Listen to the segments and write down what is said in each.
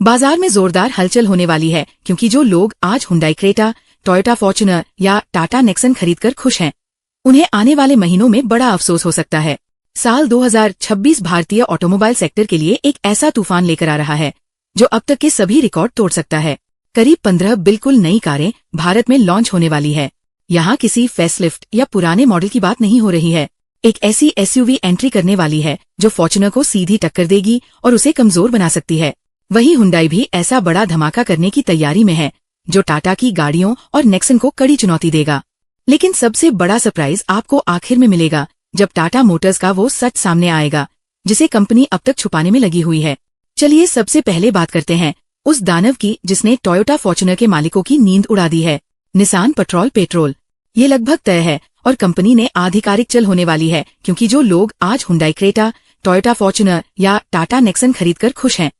बाजार में जोरदार हलचल होने वाली है क्योंकि जो लोग आज हुंडई क्रेटा, टोयोटा फॉर्च्यूनर या टाटा नेक्सन खरीदकर खुश हैं, उन्हें आने वाले महीनों में बड़ा अफसोस हो सकता है। साल 2026 भारतीय ऑटोमोबाइल सेक्टर के लिए एक ऐसा तूफान लेकर आ रहा है जो अब तक के सभी रिकॉर्ड तोड़ सकता है। करीब 15 बिल्कुल नई कारें भारत में लॉन्च होने वाली है। यहाँ किसी फेसलिफ्ट या पुराने मॉडल की बात नहीं हो रही है। एक ऐसी एसयूवी एंट्री करने वाली है जो फॉर्च्यूनर को सीधी टक्कर देगी और उसे कमजोर बना सकती है। वहीं हुंडई भी ऐसा बड़ा धमाका करने की तैयारी में है जो टाटा की गाड़ियों और नेक्सन को कड़ी चुनौती देगा। लेकिन सबसे बड़ा सरप्राइज आपको आखिर में मिलेगा जब टाटा मोटर्स का वो सच सामने आएगा जिसे कंपनी अब तक छुपाने में लगी हुई है। चलिए सबसे पहले बात करते हैं उस दानव की जिसने टोयोटा फॉर्च्यूनर के मालिकों की नींद उड़ा दी है, निसान पेट्रोल। ये लगभग तय है और कंपनी ने आधिकारिक चल होने वाली है क्योंकि जो लोग आज हुंडई क्रेटा, टोयोटा फॉर्च्यूनर या टाटा नेक्सन खरीदकर खुश हैं,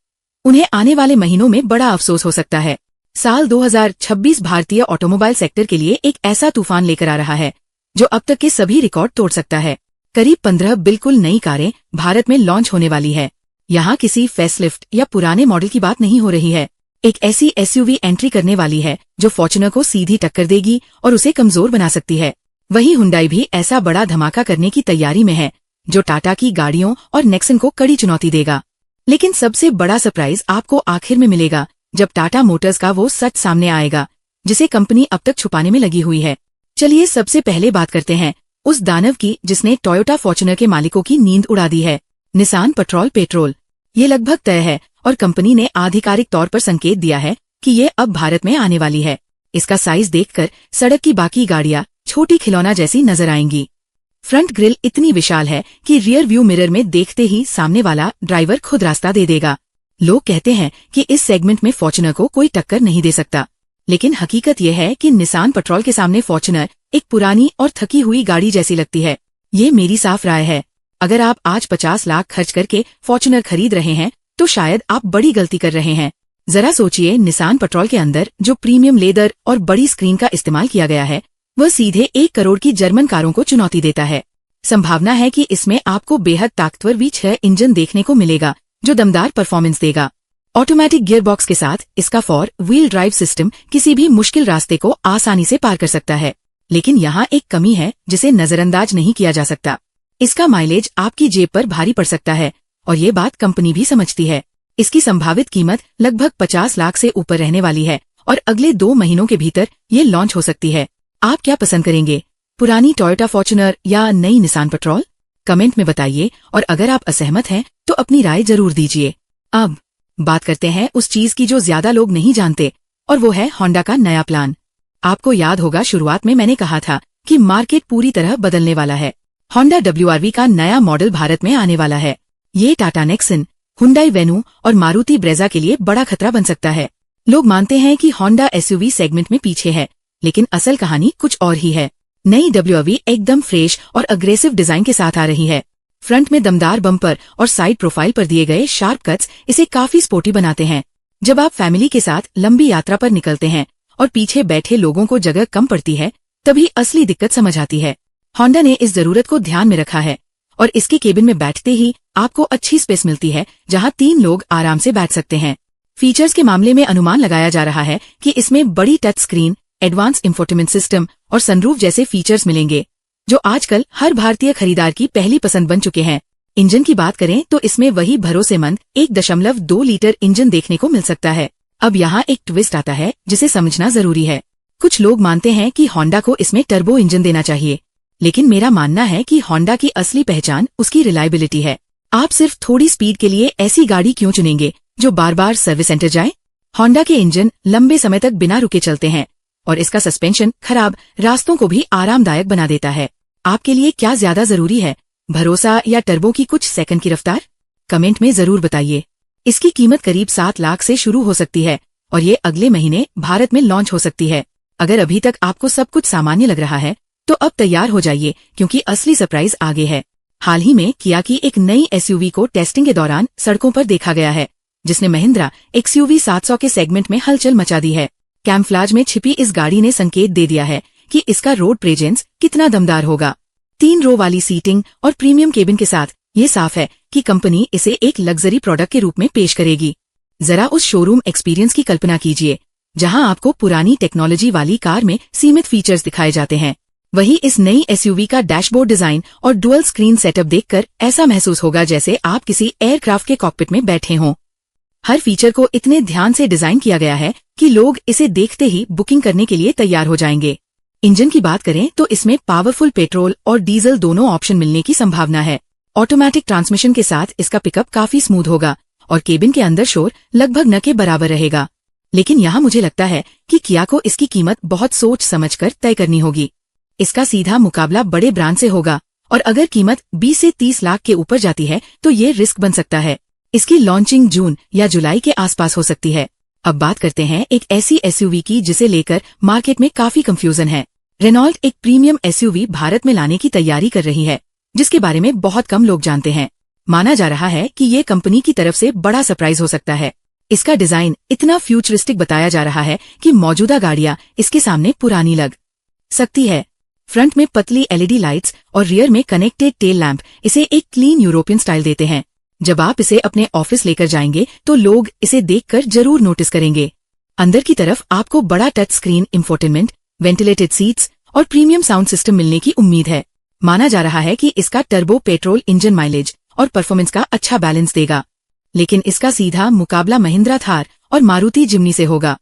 उन्हें आने वाले महीनों में बड़ा अफसोस हो सकता है। साल 2026 भारतीय ऑटोमोबाइल सेक्टर के लिए एक ऐसा तूफान लेकर आ रहा है जो अब तक के सभी रिकॉर्ड तोड़ सकता है। करीब 15 बिल्कुल नई कारें भारत में लॉन्च होने वाली है। यहाँ किसी फेसलिफ्ट या पुराने मॉडल की बात नहीं हो रही है। एक ऐसी एसयूवी एंट्री करने वाली है जो फॉर्च्यूनर को सीधी टक्कर देगी और उसे कमजोर बना सकती है। वहीं हुंडई भी ऐसा बड़ा धमाका करने की तैयारी में है जो टाटा की गाड़ियों और नेक्सन को कड़ी चुनौती देगा। लेकिन सबसे बड़ा सरप्राइज आपको आखिर में मिलेगा जब टाटा मोटर्स का वो सच सामने आएगा जिसे कंपनी अब तक छुपाने में लगी हुई है। चलिए सबसे पहले बात करते हैं उस दानव की जिसने टोयोटा फॉर्च्यूनर के मालिकों की नींद उड़ा दी है, निसान पेट्रोल। ये लगभग तय है और कंपनी ने आधिकारिक तौर पर संकेत दिया है कि ये अब भारत में आने वाली है। इसका साइज देखकर सड़क की बाकी गाड़ियां छोटी खिलौना जैसी नजर आएंगी। फ्रंट ग्रिल इतनी विशाल है कि रियर व्यू मिरर में देखते ही सामने वाला ड्राइवर खुद रास्ता दे देगा। लोग कहते हैं कि इस सेगमेंट में फॉर्च्यूनर को कोई टक्कर नहीं दे सकता, लेकिन हकीकत यह है कि निसान पेट्रोल के सामने फॉर्च्यूनर एक पुरानी और थकी हुई गाड़ी जैसी लगती है। ये मेरी साफ राय है। अगर आप आज 50 लाख खर्च करके फॉर्च्यूनर खरीद रहे हैं तो शायद आप बड़ी गलती कर रहे हैं। जरा सोचिए, निसान पेट्रोल के अंदर जो प्रीमियम लेदर और बड़ी स्क्रीन का इस्तेमाल किया गया है वह सीधे 1 करोड़ की जर्मन कारों को चुनौती देता है। संभावना है कि इसमें आपको बेहद ताकतवर V6 इंजन देखने को मिलेगा जो दमदार परफॉर्मेंस देगा। ऑटोमेटिक गियरबॉक्स के साथ इसका 4 व्हील ड्राइव सिस्टम किसी भी मुश्किल रास्ते को आसानी से पार कर सकता है। लेकिन यहाँ एक कमी है जिसे नजरअंदाज नहीं किया जा सकता। इसका माइलेज आपकी जेब पर भारी पड़ सकता है और ये बात कंपनी भी समझती है। इसकी संभावित कीमत लगभग 50 लाख से ऊपर रहने वाली है और अगले 2 महीनों के भीतर ये लॉन्च हो सकती है। आप क्या पसंद करेंगे, पुरानी टोयोटा फॉर्च्यूनर या नई निसान पेट्रोल? कमेंट में बताइए और अगर आप असहमत हैं तो अपनी राय जरूर दीजिए। अब बात करते हैं उस चीज की जो ज्यादा लोग नहीं जानते और वो है होंडा का नया प्लान। आपको याद होगा शुरुआत में मैंने कहा था कि मार्केट पूरी तरह बदलने वाला है। होंडा WRV का नया मॉडल भारत में आने वाला है। ये टाटा नेक्सन, हुंडई वेन्यू और मारुति ब्रेजा के लिए बड़ा खतरा बन सकता है। लोग मानते हैं कि होंडा एसयूवी सेगमेंट में पीछे है, लेकिन असल कहानी कुछ और ही है। नई WRV एकदम फ्रेश और अग्रेसिव डिजाइन के साथ आ रही है। फ्रंट में दमदार बम्पर और साइड प्रोफाइल पर दिए गए शार्प कट्स इसे काफी स्पोर्टी बनाते हैं। जब आप फैमिली के साथ लंबी यात्रा पर निकलते हैं और पीछे बैठे लोगों को जगह कम पड़ती है, तभी असली दिक्कत समझ आती है। होंडा ने इस जरूरत को ध्यान में रखा है और इसके केबिन में बैठते ही आपको अच्छी स्पेस मिलती है जहां 3 लोग आराम से बैठ सकते हैं। फीचर्स के मामले में अनुमान लगाया जा रहा है कि इसमें बड़ी touch screen, advance infotainment system और सनरूफ जैसे फीचर्स मिलेंगे जो आजकल हर भारतीय खरीदार की पहली पसंद बन चुके हैं। इंजन की बात करें तो इसमें वही भरोसेमंद 1.2 लीटर इंजन देखने को मिल सकता है। अब यहाँ एक ट्विस्ट आता है जिसे समझना जरूरी है। कुछ लोग मानते हैं कि होंडा को इसमें टर्बो इंजन देना चाहिए, लेकिन मेरा मानना है कि होंडा की असली पहचान उसकी रिलायबिलिटी है। आप सिर्फ थोड़ी स्पीड के लिए ऐसी गाड़ी क्यों चुनेंगे जो बार बार सर्विस सेंटर जाए? होंडा के इंजन लंबे समय तक बिना रुके चलते हैं और इसका सस्पेंशन खराब रास्तों को भी आरामदायक बना देता है। आपके लिए क्या ज्यादा जरूरी है, भरोसा या टर्बो की कुछ सेकंड की रफ्तार? कमेंट में जरूर बताइए। इसकी कीमत करीब 7 लाख से शुरू हो सकती है और ये अगले महीने भारत में लॉन्च हो सकती है। अगर अभी तक आपको सब कुछ सामान्य लग रहा है तो अब तैयार हो जाइए क्योंकि असली सरप्राइज आगे है। हाल ही में किया की एक नई एसयूवी को टेस्टिंग के दौरान सड़कों पर देखा गया है जिसने महिंद्रा XUV 700 के सेगमेंट में हलचल मचा दी है। कैम्फ्लाज में छिपी इस गाड़ी ने संकेत दे दिया है कि इसका रोड प्रेजेंस कितना दमदार होगा। 3 रो वाली सीटिंग और प्रीमियम केबिन के साथ ये साफ है कि कंपनी इसे एक लग्जरी प्रोडक्ट के रूप में पेश करेगी। जरा उस शोरूम एक्सपीरियंस की कल्पना कीजिए, जहां आपको पुरानी टेक्नोलॉजी वाली कार में सीमित फीचर्स दिखाए जाते हैं। वही इस नई एसयूवी का डैशबोर्ड डिजाइन और डुअल स्क्रीन सेटअप देखकर ऐसा महसूस होगा जैसे आप किसी एयरक्राफ्ट के कॉकपिट में बैठे हों। हर फीचर को इतने ध्यान से डिजाइन किया गया है कि लोग इसे देखते ही बुकिंग करने के लिए तैयार हो जाएंगे। इंजन की बात करें तो इसमें पावरफुल पेट्रोल और डीजल दोनों ऑप्शन मिलने की संभावना है। ऑटोमेटिक ट्रांसमिशन के साथ इसका पिकअप काफी स्मूथ होगा और केबिन के अंदर शोर लगभग न के बराबर रहेगा। लेकिन यहाँ मुझे लगता है कि किया को इसकी कीमत बहुत सोच समझकर तय करनी होगी। इसका सीधा मुकाबला बड़े ब्रांड से होगा और अगर कीमत 20 से 30 लाख के ऊपर जाती है तो ये रिस्क बन सकता है। इसकी लॉन्चिंग जून या जुलाई के आसपास हो सकती है। अब बात करते हैं एक ऐसी एसयूवी की जिसे लेकर मार्केट में काफी कंफ्यूजन है। रेनॉल्ट एक प्रीमियम एसयूवी भारत में लाने की तैयारी कर रही है, जिसके बारे में बहुत कम लोग जानते हैं। माना जा रहा है कि ये कंपनी की तरफ से बड़ा सरप्राइज हो सकता है। इसका डिजाइन इतना फ्यूचरिस्टिक बताया जा रहा है कि मौजूदा गाड़ियां इसके सामने पुरानी लग सकती है। फ्रंट में पतली एलईडी लाइट्स और रियर में कनेक्टेड टेल लैंप इसे एक क्लीन यूरोपियन स्टाइल देते हैं। जब आप इसे अपने ऑफिस लेकर जाएंगे तो लोग इसे देखकर जरूर नोटिस करेंगे। अंदर की तरफ आपको बड़ा touch screen infotainment, ventilated seats और प्रीमियम साउंड सिस्टम मिलने की उम्मीद है। माना जा रहा है कि इसका टर्बो पेट्रोल इंजन माइलेज और परफॉर्मेंस का अच्छा बैलेंस देगा। लेकिन इसका सीधा मुकाबला महिंद्रा थार और मारुति जिम्नी से होगा।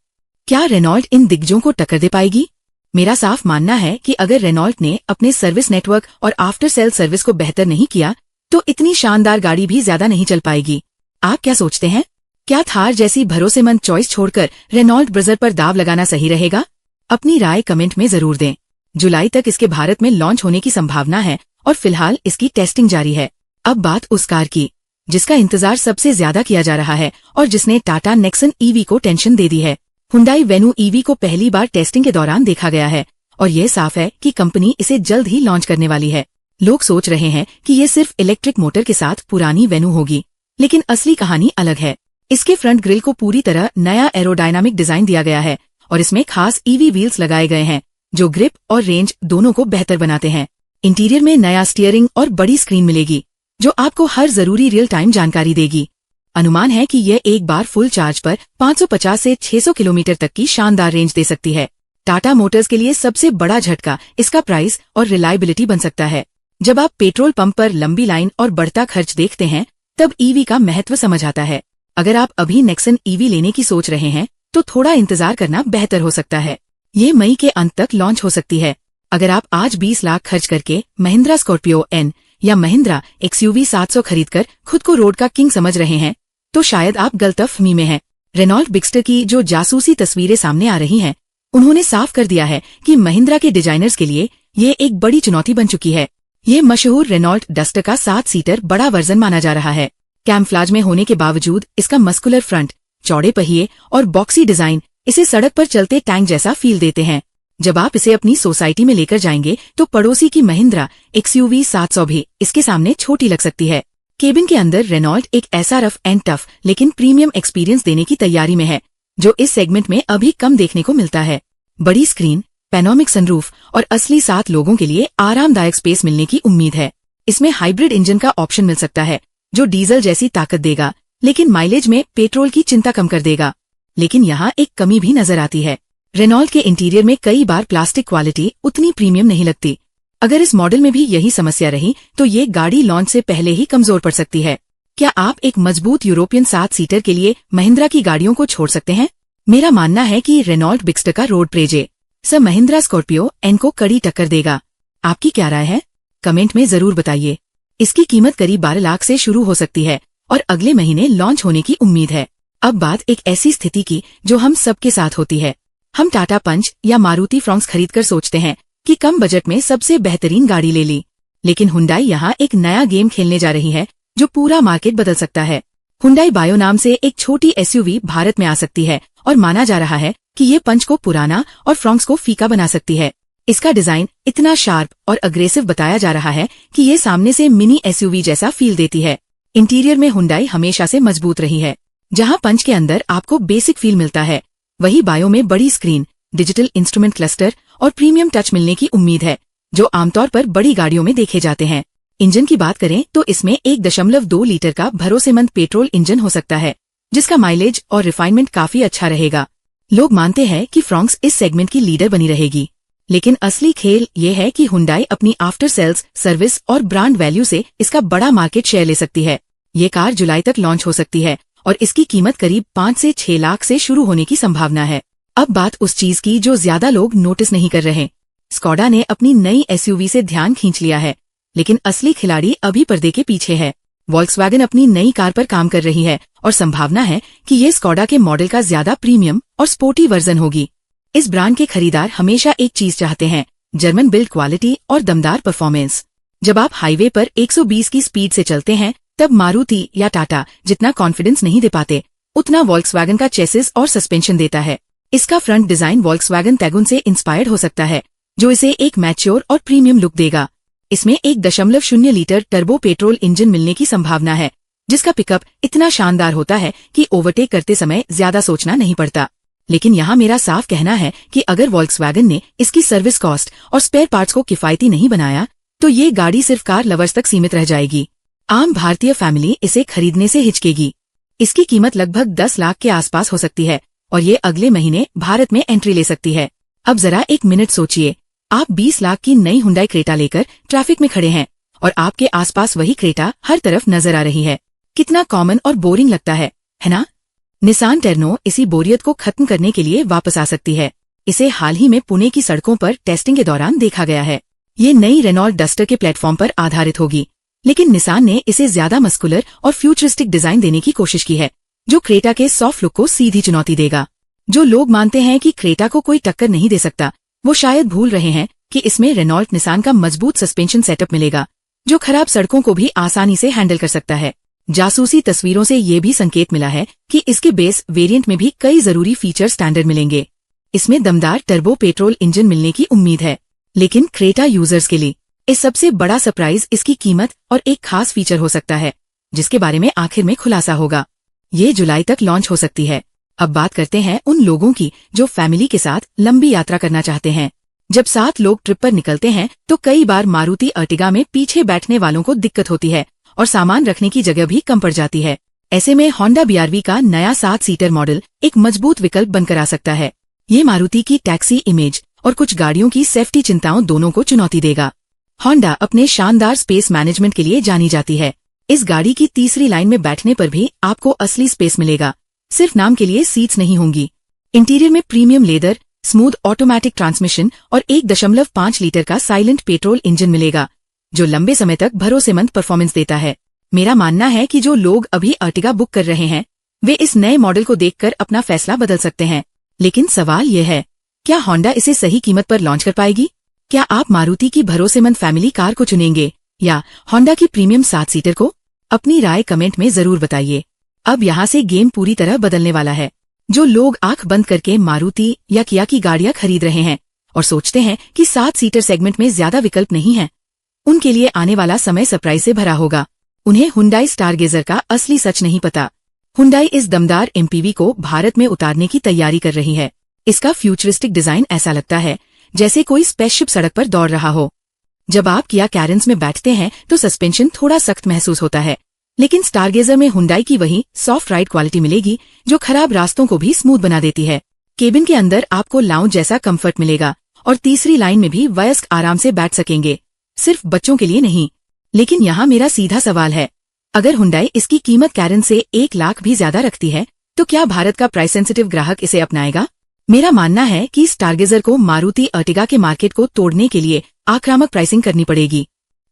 क्या रेनॉल्ट इन दिग्गजों को टक्कर दे पाएगी? मेरा साफ मानना है कि अगर रेनॉल्ट ने अपने सर्विस नेटवर्क और आफ्टर सेल सर्विस को बेहतर नहीं किया तो इतनी शानदार गाड़ी भी ज्यादा नहीं चल पाएगी। आप क्या सोचते हैं? क्या थार जैसी भरोसेमंद चॉइस छोड़कर रेनॉल्ट ब्रजर पर दाव लगाना सही रहेगा? अपनी राय कमेंट में जरूर दें। जुलाई तक इसके भारत में लॉन्च होने की संभावना है और फिलहाल इसकी टेस्टिंग जारी है। अब बात उस कार की जिसका इंतजार सबसे ज्यादा किया जा रहा है और जिसने टाटा नेक्सन ईवी को टेंशन दे दी है। हुंडई वेन्यू ईवी को पहली बार टेस्टिंग के दौरान देखा गया है और यह साफ है कि कंपनी इसे जल्द ही लॉन्च करने वाली है। लोग सोच रहे हैं कि ये सिर्फ इलेक्ट्रिक मोटर के साथ पुरानी वेन्यू होगी, लेकिन असली कहानी अलग है। इसके फ्रंट ग्रिल को पूरी तरह नया एरोडायनामिक डिजाइन दिया गया है और इसमें खास ईवी व्हील्स लगाए गए हैं जो ग्रिप और रेंज दोनों को बेहतर बनाते हैं। इंटीरियर में नया स्टीयरिंग और बड़ी स्क्रीन मिलेगी जो आपको हर जरूरी रियल टाइम जानकारी देगी। अनुमान है कि यह एक बार फुल चार्ज पर 550 से 600 किलोमीटर तक की शानदार रेंज दे सकती है। टाटा मोटर्स के लिए सबसे बड़ा झटका इसका प्राइस और रिलायबिलिटी बन सकता है। जब आप पेट्रोल पंप पर लंबी लाइन और बढ़ता खर्च देखते हैं तब ईवी का महत्व समझ आता है। अगर आप अभी नेक्सन ईवी लेने की सोच रहे हैं तो थोड़ा इंतजार करना बेहतर हो सकता है। ये मई के अंत तक लॉन्च हो सकती है। अगर आप आज 20 लाख खर्च करके महिंद्रा स्कॉर्पियो एन या महिंद्रा XUV 700 खरीदकर खुद को रोड का किंग समझ रहे हैं तो शायद आप गलतफहमी में हैं। रेनॉल्ट बिगस्टर की जो जासूसी तस्वीरें सामने आ रही हैं, उन्होंने साफ कर दिया है कि महिंद्रा के डिजाइनर्स के लिए ये एक बड़ी चुनौती बन चुकी है। ये मशहूर रेनॉल्ट डस्टर का 7 सीटर बड़ा वर्जन माना जा रहा है। कैमफ्लाज में होने के बावजूद इसका मस्कुलर फ्रंट, चौड़े पहिए और बॉक्सी डिजाइन इसे सड़क पर चलते टैंक जैसा फील देते हैं। जब आप इसे अपनी सोसाइटी में लेकर जाएंगे तो पड़ोसी की महिंद्रा XUV 700 भी इसके सामने छोटी लग सकती है। केबिन के अंदर रेनॉल्ट एक ऐसा रफ एंड टफ लेकिन प्रीमियम एक्सपीरियंस देने की तैयारी में है जो इस सेगमेंट में अभी कम देखने को मिलता है। बड़ी स्क्रीन, पैनोमिक सनरूफ और असली 7 लोगों के लिए आरामदायक स्पेस मिलने की उम्मीद है। इसमें हाइब्रिड इंजन का ऑप्शन मिल सकता है जो डीजल जैसी ताकत देगा लेकिन माइलेज में पेट्रोल की चिंता कम कर देगा। लेकिन यहाँ एक कमी भी नजर आती है। रेनॉल्ट के इंटीरियर में कई बार प्लास्टिक क्वालिटी उतनी प्रीमियम नहीं लगती। अगर इस मॉडल में भी यही समस्या रही तो ये गाड़ी लॉन्च से पहले ही कमजोर पड़ सकती है। क्या आप एक मजबूत यूरोपियन 7 सीटर के लिए महिंद्रा की गाड़ियों को छोड़ सकते हैं? मेरा मानना है कि रेनॉल्ट बिगस्टर का रोड प्रेजे महिंद्रा स्कॉर्पियो एन को कड़ी टक्कर देगा। आपकी क्या राय है? कमेंट में जरूर बताइए। इसकी कीमत करीब 12 लाख से शुरू हो सकती है और अगले महीने लॉन्च होने की उम्मीद है। अब बात एक ऐसी स्थिति की जो हम सबके साथ होती है। हम टाटा पंच या मारुति फ्रॉन्क्स खरीदकर सोचते हैं कि कम बजट में सबसे बेहतरीन गाड़ी ले ली, लेकिन हुंडई यहाँ एक नया गेम खेलने जा रही है जो पूरा मार्केट बदल सकता है। हुंडई बायो नाम से एक छोटी एसयूवी भारत में आ सकती है और माना जा रहा है कि ये पंच को पुराना और फ्रॉन्क्स को फीका बना सकती है। इसका डिजाइन इतना शार्प और अग्रेसिव बताया जा रहा है कि ये सामने से मिनी एसयूवी जैसा फील देती है। इंटीरियर में हुंडई हमेशा से मजबूत रही है। जहां पंच के अंदर आपको बेसिक फील मिलता है, वही बायो में बड़ी स्क्रीन, डिजिटल इंस्ट्रूमेंट क्लस्टर और प्रीमियम टच मिलने की उम्मीद है जो आमतौर पर बड़ी गाड़ियों में देखे जाते हैं। इंजन की बात करें तो इसमें 1.2 लीटर का भरोसेमंद पेट्रोल इंजन हो सकता है जिसका माइलेज और रिफाइनमेंट काफी अच्छा रहेगा। लोग मानते हैं कि फ्रोंक्स इस सेगमेंट की लीडर बनी रहेगी, लेकिन असली खेल ये है कि हुंडई अपनी आफ्टर सेल्स सर्विस और ब्रांड वैल्यू से इसका बड़ा मार्केट शेयर ले सकती है। ये कार जुलाई तक लॉन्च हो सकती है और इसकी कीमत करीब 5 से 6 लाख से शुरू होने की संभावना है। अब बात उस चीज की जो ज्यादा लोग नोटिस नहीं कर रहे। स्कोडा ने अपनी नई एसयूवी से ध्यान खींच लिया है, लेकिन असली खिलाड़ी अभी पर्दे के पीछे है। वॉल्क्सवैगन अपनी नई कार पर काम कर रही है और संभावना है कि ये स्कोडा के मॉडल का ज्यादा प्रीमियम और स्पोर्टी वर्जन होगी। इस ब्रांड के खरीदार हमेशा एक चीज चाहते हैं, जर्मन बिल्ड क्वालिटी और दमदार परफॉर्मेंस। जब आप हाईवे पर 120 की स्पीड से चलते हैं, तब मारुति या टाटा जितना कॉन्फिडेंस नहीं दे पाते, उतना वॉल्क्सवैगन का चेसिस और सस्पेंशन देता है। इसका फ्रंट डिजाइन वॉल्क्सवैगन टैगुन से इंस्पायर्ड हो सकता है, जो इसे एक मैच्योर और प्रीमियम लुक देगा। इसमें 1.0 लीटर टर्बो पेट्रोल इंजन मिलने की संभावना है, जिसका पिकअप इतना शानदार होता है कि ओवरटेक करते समय ज्यादा सोचना नहीं पड़ता। लेकिन यहाँ मेरा साफ कहना है कि अगर वॉल्क्सवैगन ने इसकी सर्विस कॉस्ट और स्पेयर पार्ट्स को किफायती नहीं बनाया, तो ये गाड़ी सिर्फ कार लवर्स तक सीमित रह जाएगी। आम भारतीय फैमिली इसे खरीदने से हिचकेगी। इसकी कीमत लगभग 10 लाख के आसपास हो सकती है और ये अगले महीने भारत में एंट्री ले सकती है। अब जरा एक मिनट सोचिए, आप 20 लाख की नई हुंडई क्रेटा लेकर ट्रैफिक में खड़े हैं और आपके आसपास वही क्रेटा हर तरफ नजर आ रही है। कितना कॉमन और बोरिंग लगता है ना? निसान टेर्नो इसी बोरियत को खत्म करने के लिए वापस आ सकती है। इसे हाल ही में पुणे की सड़कों पर टेस्टिंग के दौरान देखा गया है। ये नई रेनॉल्ट डस्टर के प्लेटफॉर्म पर आधारित होगी, लेकिन निसान ने इसे ज्यादा मस्कुलर और फ्यूचरिस्टिक डिजाइन देने की कोशिश की है, जो क्रेटा के सॉफ्ट लुक को सीधी चुनौती देगा। जो लोग मानते हैं कि क्रेटा को कोई टक्कर नहीं दे सकता, वो शायद भूल रहे हैं कि इसमें रेनॉल्ट निसान का मजबूत सस्पेंशन सेटअप मिलेगा, जो खराब सड़कों को भी आसानी से हैंडल कर सकता है। जासूसी तस्वीरों से ये भी संकेत मिला है कि इसके बेस वेरिएंट में भी कई जरूरी फीचर स्टैंडर्ड मिलेंगे। इसमें दमदार टर्बो पेट्रोल इंजन मिलने की उम्मीद है, लेकिन क्रेटा यूजर्स के लिए इस सबसे बड़ा सरप्राइज इसकी कीमत और एक खास फीचर हो सकता है, जिसके बारे में आखिर में खुलासा होगा। ये जुलाई तक लॉन्च हो सकती है। अब बात करते हैं उन लोगों की जो फैमिली के साथ लंबी यात्रा करना चाहते हैं। जब 7 लोग ट्रिप पर निकलते हैं, तो कई बार मारुति अर्टिगा में पीछे बैठने वालों को दिक्कत होती है और सामान रखने की जगह भी कम पड़ जाती है। ऐसे में होंडा BRV का नया 7 सीटर मॉडल एक मजबूत विकल्प बनकर आ सकता है। ये मारुति की टैक्सी इमेज और कुछ गाड़ियों की सेफ्टी चिंताओं दोनों को चुनौती देगा। होंडा अपने शानदार स्पेस मैनेजमेंट के लिए जानी जाती है। इस गाड़ी की तीसरी लाइन में बैठने पर भी आपको असली स्पेस मिलेगा, सिर्फ नाम के लिए सीट्स नहीं होंगी। इंटीरियर में premium leather, smooth automatic transmission और 1.5 लीटर का साइलेंट पेट्रोल इंजन मिलेगा, जो लंबे समय तक भरोसेमंद परफॉर्मेंस देता है। मेरा मानना है कि जो लोग अभी अर्टिगा बुक कर रहे हैं, वे इस नए मॉडल को देखकर अपना फैसला बदल सकते हैं। लेकिन सवाल यह है, क्या होंडा इसे सही कीमत पर लॉन्च कर पाएगी? क्या आप मारुति की भरोसेमंद फैमिली कार को चुनेंगे या होंडा की प्रीमियम 7 सीटर को? अपनी राय कमेंट में जरूर बताइए। अब यहाँ से गेम पूरी तरह बदलने वाला है। जो लोग आंख बंद करके मारुति या किया की गाड़ियां खरीद रहे हैं और सोचते हैं कि 7 सीटर सेगमेंट में ज्यादा विकल्प नहीं है, उनके लिए आने वाला समय सरप्राइज से भरा होगा। उन्हें हुंडई स्टारगेजर का असली सच नहीं पता। हुंडई इस दमदार MPV को भारत में उतारने की तैयारी कर रही है। इसका फ्यूचरिस्टिक डिजाइन ऐसा लगता है जैसे कोई स्पेसशिप सड़क पर दौड़ रहा हो। जब आप किया कैरेंस में बैठते हैं तो सस्पेंशन थोड़ा सख्त महसूस होता है, लेकिन स्टारगेजर में हुंडई की वही सॉफ्ट राइड क्वालिटी मिलेगी जो खराब रास्तों को भी स्मूथ बना देती है। केबिन के अंदर आपको लाउंज जैसा कंफर्ट मिलेगा और तीसरी लाइन में भी वयस्क आराम से बैठ सकेंगे, सिर्फ बच्चों के लिए नहीं। लेकिन यहाँ मेरा सीधा सवाल है, अगर हुंडई इसकी कीमत कैरेन से 1 लाख भी ज्यादा रखती है, तो क्या भारत का प्राइस सेंसिटिव ग्राहक इसे अपनाएगा? मेरा मानना है कि स्टारगेजर को मारुति अर्टिगा के मार्केट को तोड़ने के लिए आक्रामक प्राइसिंग करनी पड़ेगी।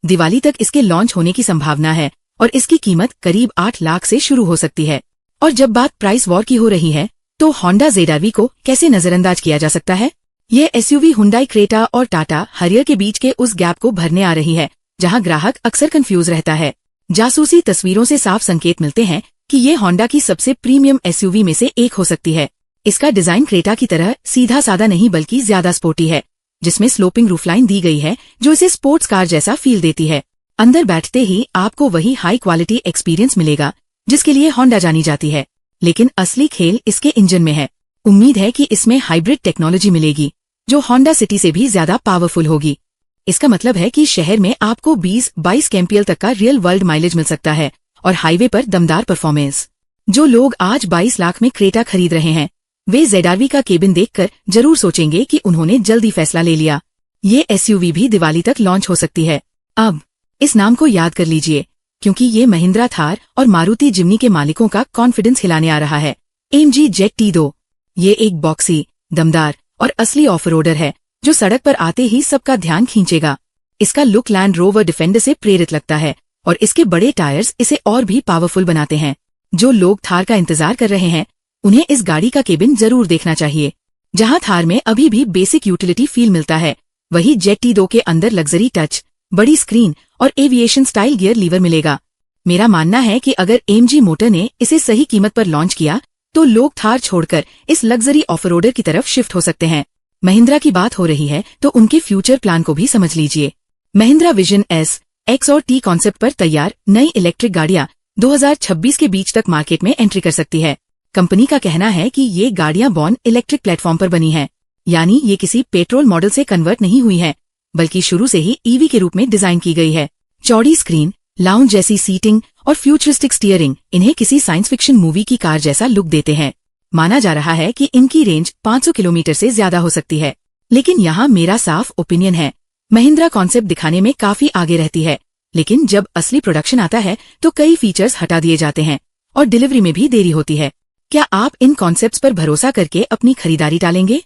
दिवाली तक इसके लॉन्च होने की संभावना है और इसकी कीमत करीब 8 लाख से शुरू हो सकती है। और जब बात प्राइस वॉर की हो रही है, तो होंडा ZR-V को कैसे नजरअंदाज किया जा सकता है? ये SUV हुंडई क्रेटा और टाटा हरियर के बीच के उस गैप को भरने आ रही है जहां ग्राहक अक्सर कंफ्यूज रहता है। जासूसी तस्वीरों से साफ संकेत मिलते हैं कि ये होंडा की सबसे प्रीमियम SUV में से एक हो सकती है। इसका डिजाइन क्रेटा की तरह सीधा साधा नहीं बल्कि ज्यादा स्पोर्टी है, जिसमें स्लोपिंग रूफलाइन दी गई है जो इसे स्पोर्ट्स कार जैसा फील देती है। अंदर बैठते ही आपको वही हाई क्वालिटी एक्सपीरियंस मिलेगा जिसके लिए होंडा जानी जाती है, लेकिन असली खेल इसके इंजन में है। उम्मीद है कि इसमें हाइब्रिड टेक्नोलॉजी मिलेगी जो होंडा सिटी से भी ज्यादा पावरफुल होगी। इसका मतलब है कि शहर में आपको 20-22 kmpl तक का रियल वर्ल्ड माइलेज मिल सकता है और हाईवे पर दमदार परफॉर्मेंस। जो लोग आज 22 लाख में क्रेटा खरीद रहे हैं, वे ZR-V का केबिन देखकर जरूर सोचेंगे कि उन्होंने जल्दी फैसला ले लिया। ये SUV भी दिवाली तक लॉन्च हो सकती है। अब इस नाम को याद कर लीजिए, क्योंकि ये महिंद्रा थार और मारुति जिम्नी के मालिकों का कॉन्फिडेंस हिलाने आ रहा है। AMG jet T2। ये एक बॉक्सी, दमदार और असली ऑफ रोडर है जो सड़क पर आते ही सबका ध्यान खींचेगा। इसका लुक लैंड रोवर डिफेंडर से प्रेरित लगता है और इसके बड़े टायर्स इसे और भी पावरफुल बनाते हैं। जो लोग थार का इंतजार कर रहे हैं, उन्हें इस गाड़ी का केबिन जरूर देखना चाहिए। जहां थार में अभी भी बेसिक यूटिलिटी फील मिलता है, वही जेट T2 के अंदर लग्जरी टच, बड़ी स्क्रीन और एविएशन स्टाइल गियर लीवर मिलेगा। मेरा मानना है कि अगर AMG मोटर ने इसे सही कीमत पर लॉन्च किया तो लोग थार छोड़कर इस लग्जरी ऑफरोडर की तरफ शिफ्ट हो सकते हैं। महिंद्रा की बात हो रही है तो उनके फ्यूचर प्लान को भी समझ लीजिए। महिंद्रा विजन S, X और T कॉन्सेप्ट पर तैयार नई इलेक्ट्रिक गाड़ियां 2026 के बीच तक मार्केट में एंट्री कर सकती है। कंपनी का कहना है कि ये गाड़ियां बॉर्न इलेक्ट्रिक प्लेटफॉर्म पर बनी हैं, यानी ये किसी पेट्रोल मॉडल से कन्वर्ट नहीं हुई है, बल्कि शुरू से ही EV के रूप में डिजाइन की गई है। चौड़ी स्क्रीन, लाउंज जैसी सीटिंग और फ्यूचरिस्टिक स्टीयरिंग इन्हें किसी साइंस फिक्शन मूवी की कार जैसा लुक देते हैं। माना जा रहा है कि इनकी रेंज 500 किलोमीटर से ज्यादा हो सकती है। लेकिन यहाँ मेरा साफ ओपिनियन है, महिंद्रा कॉन्सेप्ट दिखाने में काफी आगे रहती है, लेकिन जब असली प्रोडक्शन आता है तो कई फीचर्स हटा दिए जाते हैं और डिलीवरी में भी देरी होती है। क्या आप इन कॉन्सेप्ट्स पर भरोसा करके अपनी खरीदारी टालेंगे?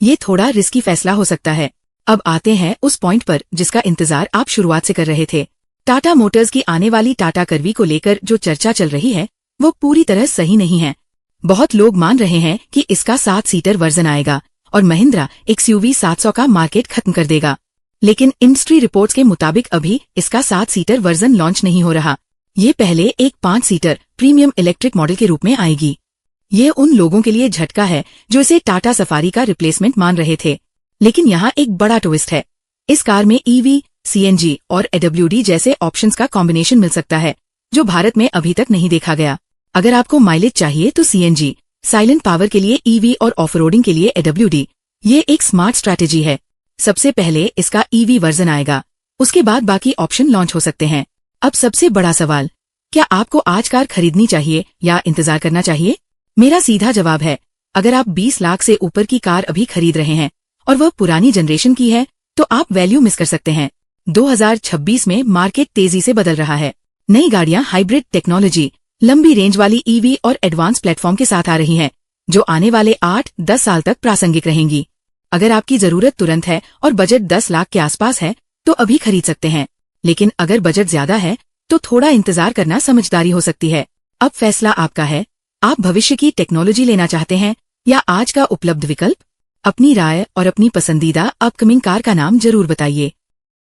ये थोड़ा रिस्की फैसला हो सकता है। अब आते हैं उस पॉइंट पर जिसका इंतजार आप शुरुआत से कर रहे थे। टाटा मोटर्स की आने वाली टाटा कर्वी को लेकर जो चर्चा चल रही है वो पूरी तरह सही नहीं है। बहुत लोग मान रहे हैं कि इसका 7 सीटर वर्जन आएगा और महिंद्रा XUV 700 का मार्केट खत्म कर देगा। लेकिन इंडस्ट्री रिपोर्ट्स के मुताबिक अभी इसका 7 सीटर वर्जन लॉन्च नहीं हो रहा। ये पहले एक 5 सीटर प्रीमियम इलेक्ट्रिक मॉडल के रूप में आएगी। ये उन लोगों के लिए झटका है जो इसे टाटा सफारी का रिप्लेसमेंट मान रहे थे। लेकिन यहाँ एक बड़ा ट्विस्ट है, इस कार में EV, CNG और AWD जैसे ऑप्शंस का कॉम्बिनेशन मिल सकता है जो भारत में अभी तक नहीं देखा गया। अगर आपको माइलेज चाहिए तो CNG, साइलेंट पावर के लिए EV और ऑफरोडिंग के लिए AWD। ये एक स्मार्ट स्ट्रैटेजी है। सबसे पहले इसका EV वर्जन आएगा, उसके बाद बाकी ऑप्शन लॉन्च हो सकते हैं। अब सबसे बड़ा सवाल, क्या आपको आज कार खरीदनी चाहिए या इंतजार करना चाहिए? मेरा सीधा जवाब है, अगर आप 20 लाख से ऊपर की कार अभी खरीद रहे हैं और वह पुरानी जनरेशन की है तो आप वैल्यू मिस कर सकते हैं। 2026 में मार्केट तेजी से बदल रहा है। नई गाड़ियां हाइब्रिड टेक्नोलॉजी, लंबी रेंज वाली EV और एडवांस प्लेटफॉर्म के साथ आ रही हैं, जो आने वाले 8-10 साल तक प्रासंगिक रहेंगी। अगर आपकी जरूरत तुरंत है और बजट 10 लाख के आसपास है तो अभी खरीद सकते हैं, लेकिन अगर बजट ज्यादा है तो थोड़ा इंतजार करना समझदारी हो सकती है। अब फैसला आपका है, आप भविष्य की टेक्नोलॉजी लेना चाहते हैं या आज का उपलब्ध विकल्प? अपनी राय और अपनी पसंदीदा अपकमिंग कार का नाम जरूर बताइए।